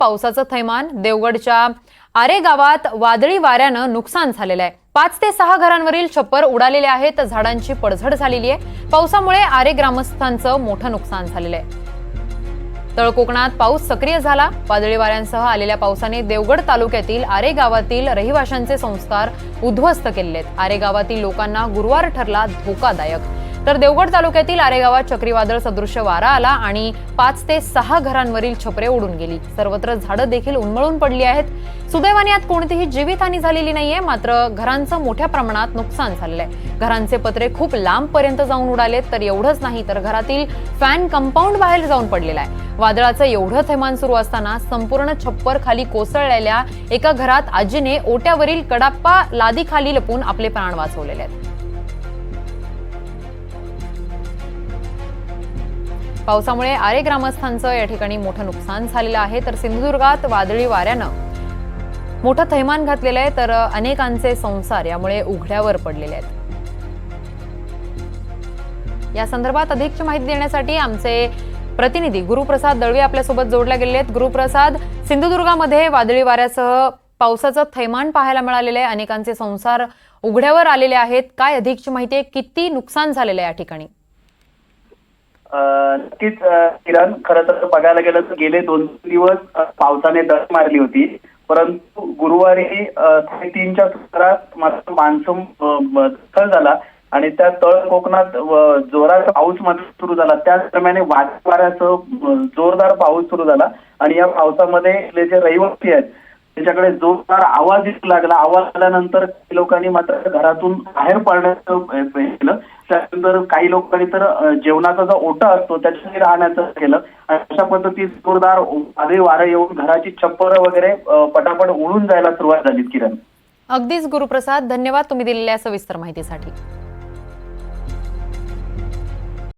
पावसाचं थैमान। देवगडच्या आरे गावात वादळी वाऱ्यानं नुकसान झालेलं आहे। 5 ते 6 घरांवरील छप्पर उडालेले आहेत। झाडांची पडझड झालेली आहे। पावसामुळे आरे ग्रामस्थांचं मोठं नुकसान झालेलं आहे। तळ कोकणात पाऊस सक्रिय झाला। वादळी वाऱ्यांसह आलेल्या पावसाने देवगड तालुक्यातील आरे गावातील रहिवाशांचे संस्कार उद्ध्वस्त केले आहेत। आरे गावातील लोकांना गुरुवार ठरला धोकादायक। तर देवगड तालुक्यातील आरे गावात चक्रीवादळ सदृश्य वारा आला आणि 5 ते 6 घरांवरील छपरे उडून गेली। सर्वत्र झाडं देखील उन्मळून पडली आहेत। सुदैवाने यात कोणतीही जीवितहानी झालेली नाहीये, मात्र घरांचं मोठ्या प्रमाणात नुकसान झालेलं आहे। घरांचे पत्रे खूप लांबपर्यंत जाऊन उडालेत। तर एवढंच नाही तर घरातील फॅन कंपाऊंड बाहेर जाऊन पडलेला आहे। वादळाचं एवढं थैमान सुरू असताना संपूर्ण छप्पर खाली कोसळलेल्या एका घरात आजीने ओट्यावरील कडाप्पा लादीखाली लपून आपले प्राण वाचवलेले आहेत। पावसामुळे आरे ग्रामस्थांचं या ठिकाणी मोठं नुकसान झालेलं आहे। तर सिंधुदुर्गात वादळी वाऱ्यानं मोठं थैमान घातलेलं आहे। तर अनेकांचे संसार यामुळे उघड्यावर पडलेले आहेत। या संदर्भात अधिकची माहिती देण्यासाठी आमचे प्रतिनिधी गुरुप्रसाद दळवी आपल्यासोबत जोडले गेले आहेत। गुरुप्रसाद, सिंधुदुर्गामध्ये वादळी वाऱ्यासह पावसाचं थैमान पाहायला मिळालेलं आहे। अनेकांचे संसार उघड्यावर आलेले आहेत। काय अधिकची माहिती आहे? किती नुकसान झालेलं आहे या ठिकाणी? नक्कीच किरण, खरं तर बघायला गेलं तर गेले 2 दिवस पावसाने दडी मारली होती, परंतु गुरुवारी 3:30च्या सुमारास मात्र मान्सून दाखल झाला आणि त्या तळ कोकणात जोराचा पाऊस मात्र सुरू झाला। त्याच दरम्यान वादळी वाऱ्यासह जोरदार पाऊस सुरू झाला आणि या पावसामध्ये जे रहिवासी आहेत त्यांच्याकडे जोरदार आवाज येऊ लागला। आवाज आल्यानंतर काही लोकांनी मात्र घरातून बाहेर पडण्याचं केलं। त्यानंतर काही लोकांनी तर जेवणाचा जो ओटा असतो त्याच्यासाठी राहण्याचं केलं आणि अशा पद्धतीत जोरदार वादळी वारे येऊन घराची छप्पर वगैरे पटापट उडून जायला सुरुवात झाली। किरण, अगदीच गुरुप्रसाद, धन्यवाद तुम्ही दिलेल्या सविस्तर माहितीसाठी।